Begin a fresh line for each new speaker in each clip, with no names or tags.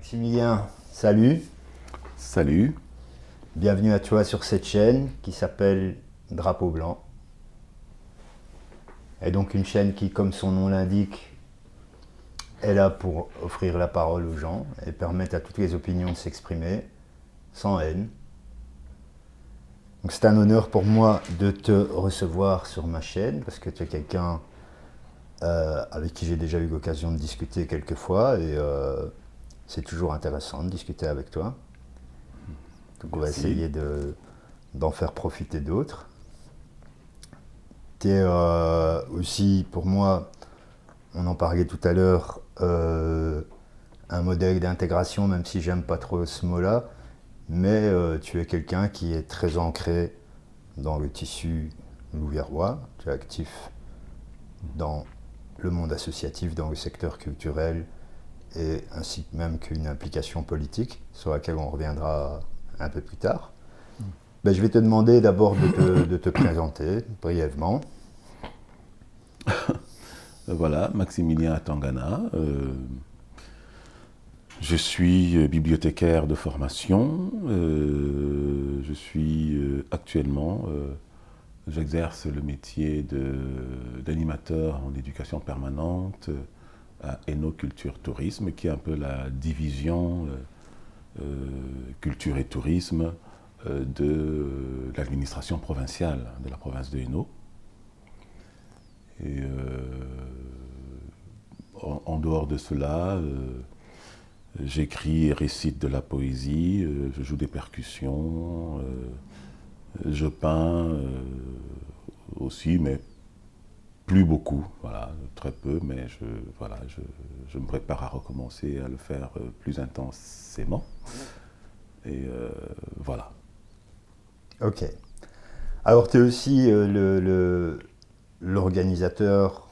Maximilien, salut,
Salut.
bienvenue à toi sur cette chaîne qui s'appelle Drapeau Blanc. Et donc une chaîne qui, comme son nom l'indique, est là pour offrir la parole aux gens et permettre à toutes les opinions de s'exprimer sans haine. Donc c'est un honneur pour moi de te recevoir sur ma chaîne parce que tu es quelqu'un avec qui j'ai déjà eu l'occasion de discuter quelques fois et c'est toujours intéressant de discuter avec toi. Donc on va
Merci.
essayer d'en faire profiter d'autres. Tu es aussi, pour moi, on en parlait tout à l'heure, un modèle d'intégration, même si j'aime pas trop ce mot-là, mais tu es quelqu'un qui est très ancré dans le tissu louviérois. Tu es actif dans le monde associatif, dans le secteur culturel, et ainsi même qu'une implication politique, sur laquelle on reviendra un peu plus tard. Ben, je vais te demander d'abord de te présenter brièvement.
Voilà, Maximilien Atangana. Je suis bibliothécaire de formation. Je suis actuellement, j'exerce le métier d'animateur en éducation permanente à Eno Culture Tourisme, qui est un peu la division culture et tourisme de l'administration provinciale de la province de Hainaut. Et en dehors de cela, j'écris et récite de la poésie, je joue des percussions, je peins aussi, mais plus beaucoup, voilà, très peu, mais je me prépare à recommencer à le faire plus intensément. Et voilà.
Ok. Alors, tu es aussi l'organisateur,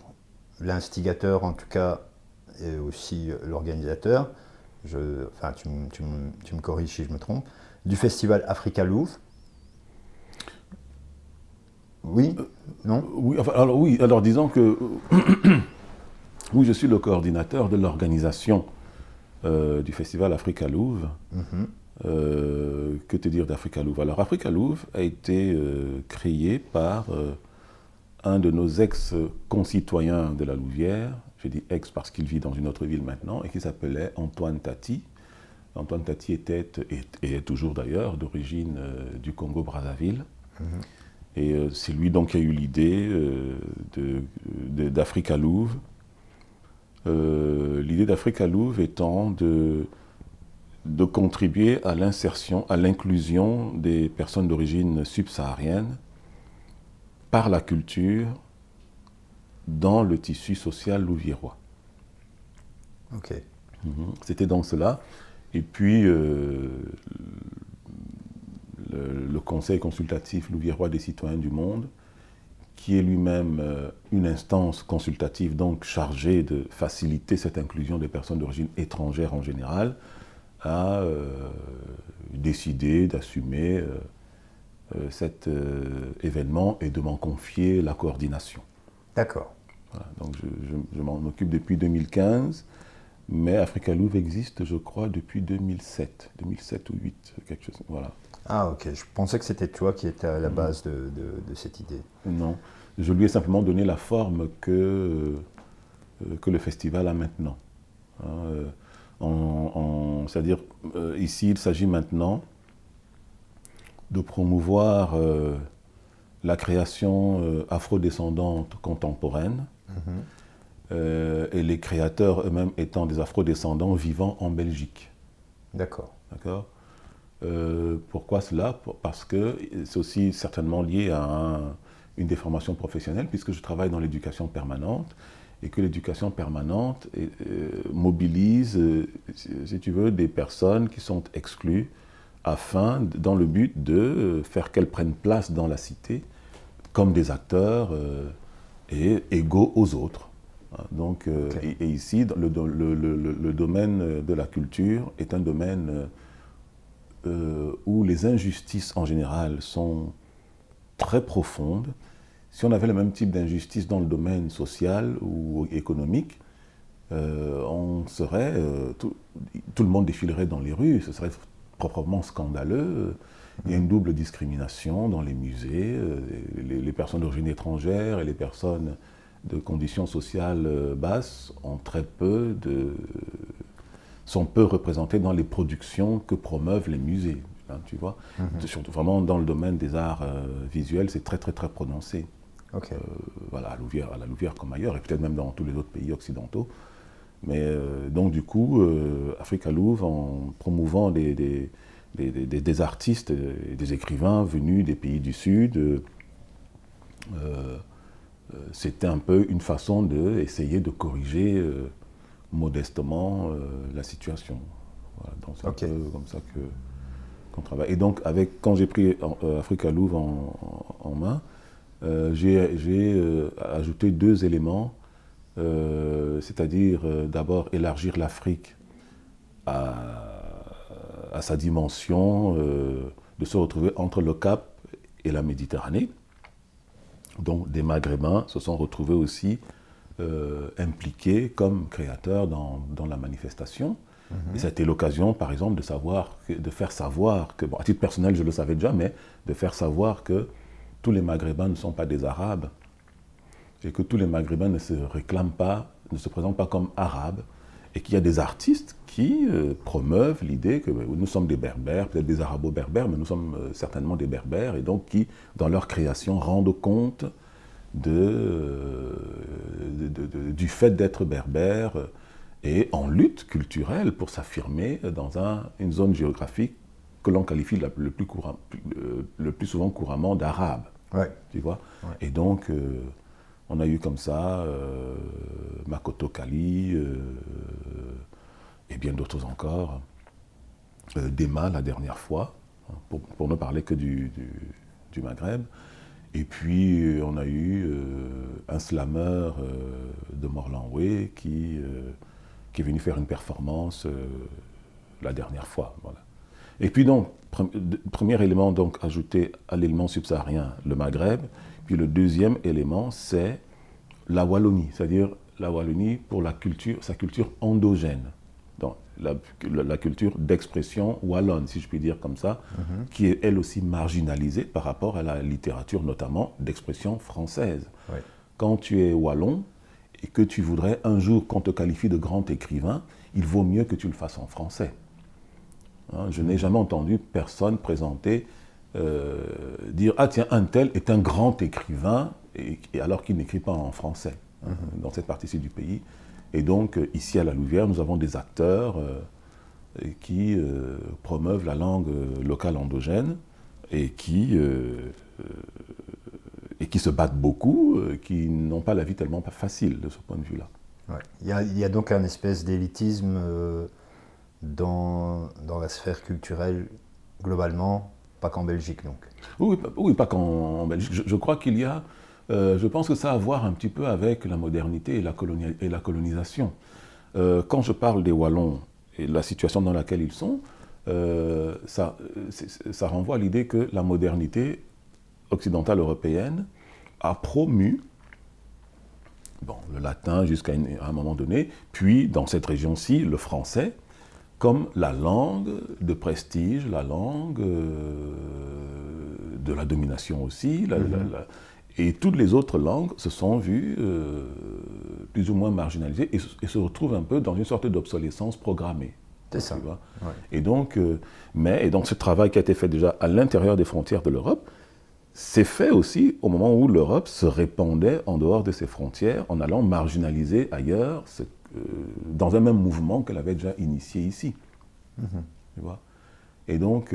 l'instigateur en tout cas, et aussi l'organisateur, enfin tu me corriges si je me trompe, du festival Africa Louvre. Oui? Non?
Oui, enfin, alors disons que oui, je suis le coordinateur de l'organisation du festival Africa Louvre. Que te dire d'Africa Louvre? Alors Africa Louvre a été créé par un de nos ex-concitoyens de la Louvière, je dis ex parce qu'il vit dans une autre ville maintenant, et qui s'appelait Antoine Tati. Antoine Tati était, et est toujours d'ailleurs, d'origine du Congo-Brazzaville. Et c'est lui donc qui a eu l'idée d'Africa Louvre. L'idée d'Africa Louvre étant de contribuer à l'insertion, à l'inclusion des personnes d'origine subsaharienne par la culture dans le tissu social louviérois.
Ok.
C'était donc cela. Et puis, le Conseil consultatif louviérois des citoyens du monde, qui est lui-même une instance consultative donc chargée de faciliter cette inclusion des personnes d'origine étrangère en général, a décidé d'assumer cet événement et de m'en confier la coordination.
D'accord.
Voilà, donc je m'en occupe depuis 2015, mais Africa Louvre existe, je crois, depuis 2007 ou 2008, quelque chose. Voilà.
Ah ok, je pensais que c'était toi qui étais à la base de cette idée.
Non, je lui ai simplement donné la forme que le festival a maintenant. Hein, c'est-à-dire, ici, il s'agit maintenant de promouvoir la création afrodescendante contemporaine, et les créateurs eux-mêmes étant des afrodescendants vivant en Belgique.
D'accord.
D'accord. Pourquoi cela? Parce que c'est aussi certainement lié à une déformation professionnelle, puisque je travaille dans l'éducation permanente, et que l'éducation permanente mobilise, si tu veux, des personnes qui sont exclues dans le but de faire qu'elles prennent place dans la cité comme des acteurs et égaux aux autres. Donc,
Okay.
et ici, le domaine de la culture est un domaine où les injustices en général sont très profondes. Si on avait le même type d'injustice dans le domaine social ou économique, on serait, tout le monde défilerait dans les rues, ce serait proprement scandaleux. Il y a une double discrimination dans les musées. Les personnes d'origine étrangère et les personnes de conditions sociales basses sont peu représentées dans les productions que promeuvent les musées. Hein, tu vois, surtout vraiment dans le domaine des arts visuels, c'est très très très prononcé.
Ok.
Voilà, à la Louvière comme ailleurs, et peut-être même dans tous les autres pays occidentaux. Mais donc du coup, Africa Louvre, en promouvant des artistes et des écrivains venus des pays du Sud, c'était un peu une façon d'essayer de corriger modestement la situation. Voilà, donc c'est un peu comme ça qu'on travaille. Et donc, quand j'ai pris Africa Louvre en main, j'ai ajouté 2 éléments, c'est-à-dire d'abord élargir l'Afrique à sa dimension, de se retrouver entre le Cap et la Méditerranée. Donc des Maghrébins se sont retrouvés aussi impliqués comme créateurs dans la manifestation. Et ça a été l'occasion, par exemple, de faire savoir que, bon, à titre personnel, je le savais déjà, mais de faire savoir que tous les Maghrébins ne sont pas des Arabes et que tous les Maghrébins ne se présentent pas comme Arabes, et qu'il y a des artistes qui promeuvent l'idée que nous sommes des Berbères, peut-être des Arabo-Berbères, mais nous sommes certainement des Berbères, et donc qui, dans leur création, rendent compte du fait d'être Berbères, et en lutte culturelle pour s'affirmer dans une zone géographique que l'on qualifie le plus souvent couramment d'arabe.
Ouais.
Tu vois.
Ouais.
Et donc, on a eu comme ça Makoto Kali et bien d'autres encore. Dema la dernière fois, pour ne parler que du Maghreb. Et puis, on a eu un slammer de Morlanway qui est venu faire une performance la dernière fois. Voilà. Et puis donc, premier élément donc ajouté à l'élément subsaharien, le Maghreb. Puis le deuxième élément, c'est la Wallonie, c'est-à-dire la Wallonie pour sa culture endogène. Donc la culture d'expression wallonne, si je puis dire comme ça, qui est elle aussi marginalisée par rapport à la littérature notamment d'expression française.
Ouais.
Quand tu es wallon, et que tu voudrais un jour qu'on te qualifie de grand écrivain, il vaut mieux que tu le fasses en français. Hein, je n'ai jamais entendu personne présenter, dire « Ah tiens, un tel est un grand écrivain », et alors qu'il n'écrit pas en français, dans cette partie-ci du pays. Et donc, ici à la Louvière, nous avons des acteurs qui promeuvent la langue locale endogène et qui se battent beaucoup, qui n'ont pas la vie tellement pas facile de ce point de vue-là.
Ouais. Il y a donc un espèce d'élitisme dans la sphère culturelle globalement, pas qu'en Belgique donc.
Oui, pas qu'en Belgique. Je crois qu'il y a, je pense que ça a à voir un petit peu avec la modernité et la colonisation. Quand je parle des Wallons et de la situation dans laquelle ils sont, ça renvoie à l'idée que la modernité occidentale européenne a promu le latin jusqu'à un moment donné, puis dans cette région-ci, le français, comme la langue de prestige, la langue de la domination aussi, et toutes les autres langues se sont vues plus ou moins marginalisées et se retrouvent un peu dans une sorte d'obsolescence programmée.
C'est ça.
Tu vois.
Ouais.
Et donc ce travail qui a été fait déjà à l'intérieur des frontières de l'Europe, c'est fait aussi au moment où l'Europe se répandait en dehors de ses frontières, en allant marginaliser ailleurs, dans un même mouvement qu'elle avait déjà initié ici. Tu vois. Et donc,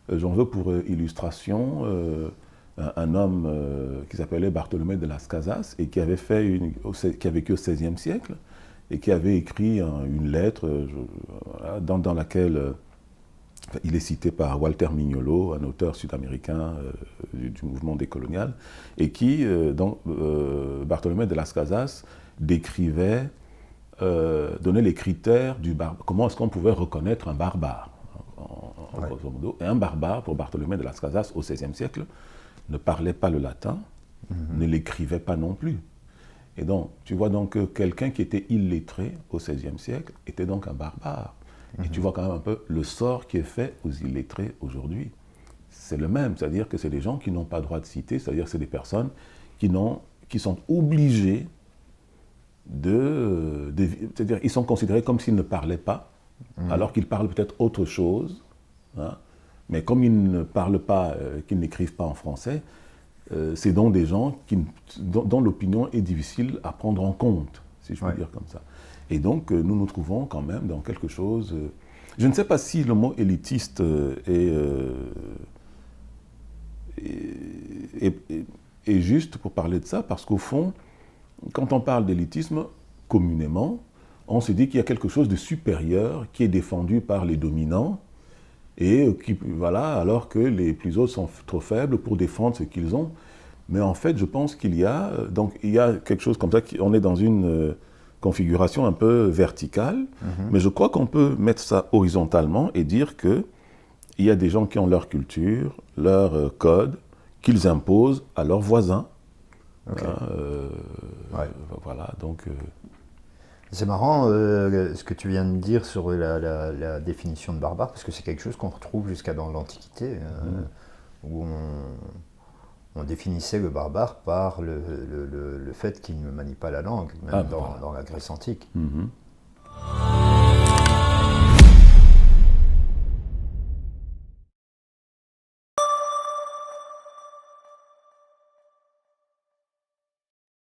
j'en veux pour illustration un homme qui s'appelait Bartholomé de Las Casas et qui a vécu au XVIe siècle et qui avait écrit une lettre dans laquelle il est cité par Walter Mignolo, un auteur sud-américain du mouvement décolonial, et qui, Bartholomé de Las Casas, décrivait, donnait les critères comment est-ce qu'on pouvait reconnaître un barbare, en grosso modo. Et un barbare, pour Bartholomé de Las Casas, au XVIe siècle, ne parlait pas le latin, ne l'écrivait pas non plus. Et donc, tu vois donc que quelqu'un qui était illettré au XVIe siècle était donc un barbare. Et tu vois quand même un peu le sort qui est fait aux illettrés aujourd'hui. C'est le même, c'est-à-dire que c'est des gens qui n'ont pas droit de citer, c'est-à-dire que c'est des personnes qui sont obligées c'est-à-dire ils sont considérés comme s'ils ne parlaient pas, alors qu'ils parlent peut-être autre chose, hein. Mais comme ils ne parlent pas, qu'ils n'écrivent pas en français, c'est donc des gens dont l'opinion est difficile à prendre en compte, si je peux dire comme ça. Et donc nous nous trouvons quand même dans quelque chose... je ne sais pas si le mot élitiste est juste pour parler de ça, parce qu'au fond, quand on parle d'élitisme, communément, on se dit qu'il y a quelque chose de supérieur qui est défendu par les dominants, et voilà, alors que les plus autres sont trop faibles pour défendre ce qu'ils ont. Mais en fait, je pense qu'il y a quelque chose comme ça, on est dans une configuration un peu verticale, mais je crois qu'on peut mettre ça horizontalement et dire qu'il y a des gens qui ont leur culture, leur code, qu'ils imposent à leurs voisins.
Okay.
Voilà, donc...
C'est marrant ce que tu viens de dire sur la définition de barbare, parce que c'est quelque chose qu'on retrouve jusqu'à dans l'Antiquité, où on définissait le barbare par le fait qu'il ne manie pas la langue, même dans la Grèce antique.